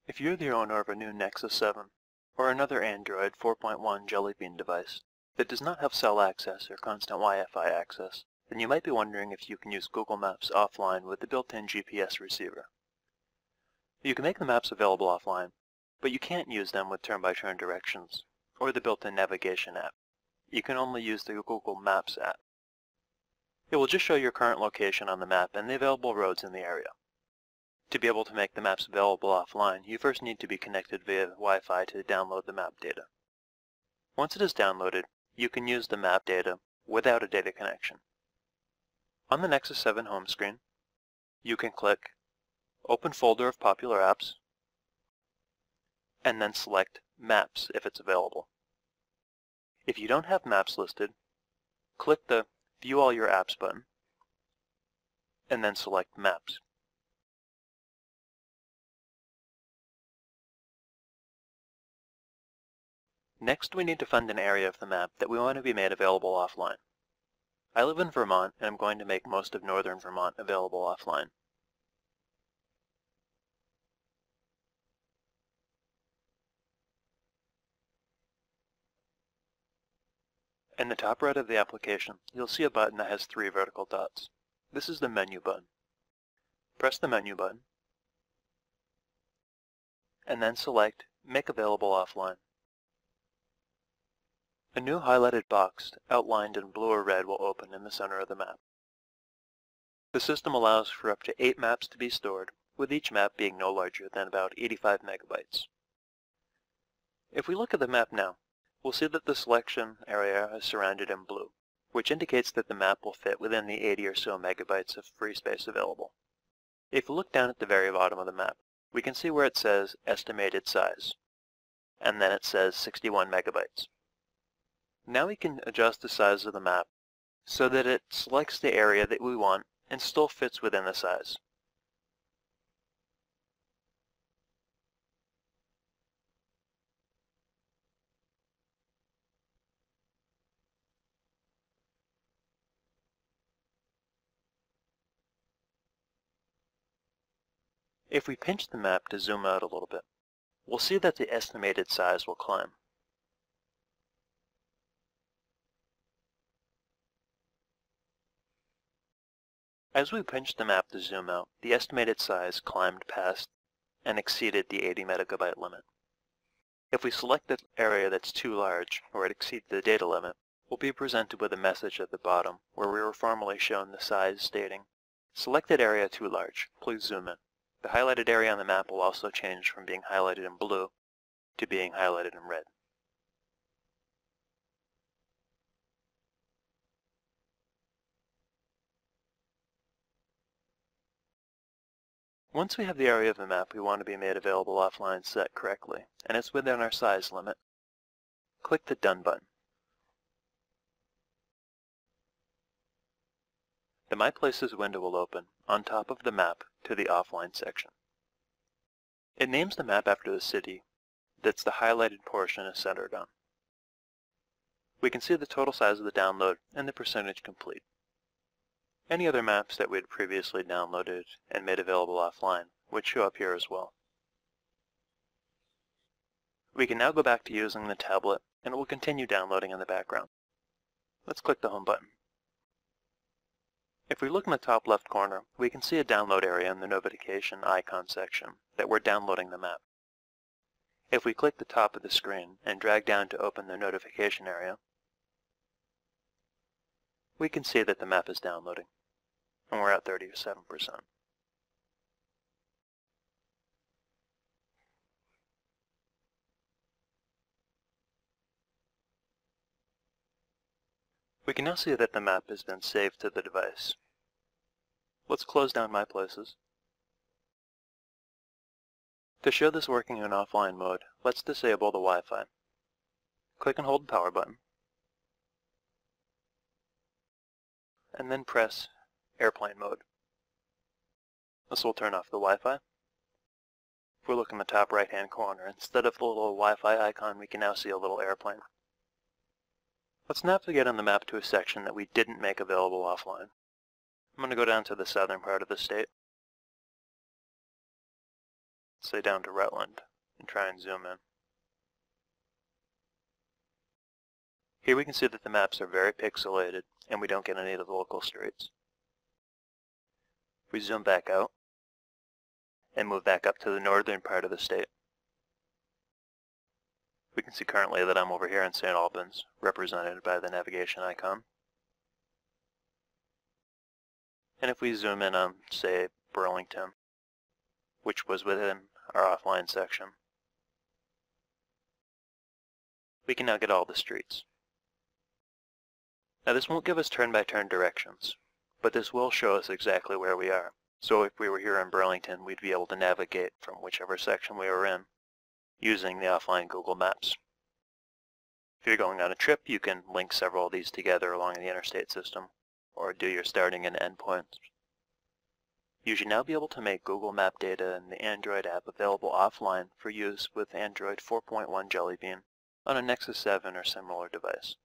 If you're the owner of a new Nexus 7 or another Android 4.1 Jelly Bean device that does not have cell access or constant Wi-Fi access, then you might be wondering if you can use Google Maps offline with the built-in GPS receiver. You can make the maps available offline, but you can't use them with turn-by-turn directions or the built-in navigation app. You can only use the Google Maps app. It will just show your current location on the map and the available roads in the area. To be able to make the maps available offline, you first need to be connected via Wi-Fi to download the map data. Once it is downloaded, you can use the map data without a data connection. On the Nexus 7 home screen, you can click Open Folder of Popular Apps, and then select Maps if it's available. If you don't have Maps listed, click the View All Your Apps button, and then select Maps. Next, we need to find an area of the map that we want to be made available offline. I live in Vermont, and I'm going to make most of northern Vermont available offline. In the top right of the application, you'll see a button that has 3 vertical dots. This is the menu button. Press the menu button, and then select Make Available Offline. A new highlighted box outlined in blue or red will open in the center of the map. The system allows for up to 8 maps to be stored, with each map being no larger than about 85 megabytes. If we look at the map now, we'll see that the selection area is surrounded in blue, which indicates that the map will fit within the 80 or so megabytes of free space available. If we look down at the very bottom of the map, we can see where it says Estimated Size, and then it says 61 megabytes. Now we can adjust the size of the map so that it selects the area that we want and still fits within the size. If we pinch the map to zoom out a little bit, we'll see that the estimated size will climb. As we pinched the map to zoom out, the estimated size climbed past and exceeded the 80 megabyte limit. If we select the area that's too large, or it exceeds the data limit, we'll be presented with a message at the bottom where we were formerly shown the size stating, "Selected area too large, please zoom in." The highlighted area on the map will also change from being highlighted in blue to being highlighted in red. Once we have the area of the map we want to be made available offline set correctly, and it's within our size limit, click the Done button. The My Places window will open on top of the map to the offline section. It names the map after the city that's the highlighted portion is centered on. We can see the total size of the download and the percentage complete. Any other maps that we had previously downloaded and made available offline would show up here as well. We can now go back to using the tablet, and it will continue downloading in the background. Let's click the Home button. If we look in the top left corner, we can see a download area in the notification icon section that we're downloading the map. If we click the top of the screen and drag down to open the notification area, we can see that the map is downloading, and we're at 37%. We can now see that the map has been saved to the device. Let's close down My Places. To show this working in offline mode, let's disable the Wi-Fi. Click and hold the power button, and then press Airplane Mode. This will turn off the Wi-Fi. If we look in the top right-hand corner, instead of the little Wi-Fi icon, we can now see a little airplane. Let's navigate on the map to a section that we didn't make available offline. I'm going to go down to the southern part of the state. say down to Rutland, and try and zoom in. Here we can see that the maps are very pixelated and we don't get any of the local streets. If we zoom back out and move back up to the northern part of the state, we can see currently that I'm over here in St. Albans, represented by the navigation icon. And if we zoom in on, say, Burlington, which was within our offline section, we can now get all the streets. Now this won't give us turn-by-turn directions, but this will show us exactly where we are. So if we were here in Burlington, we'd be able to navigate from whichever section we were in using the offline Google Maps. If you're going on a trip, you can link several of these together along the interstate system, or do your starting and end points. You should now be able to make Google Map data in the Android app available offline for use with Android 4.1 Jelly Bean on a Nexus 7 or similar device.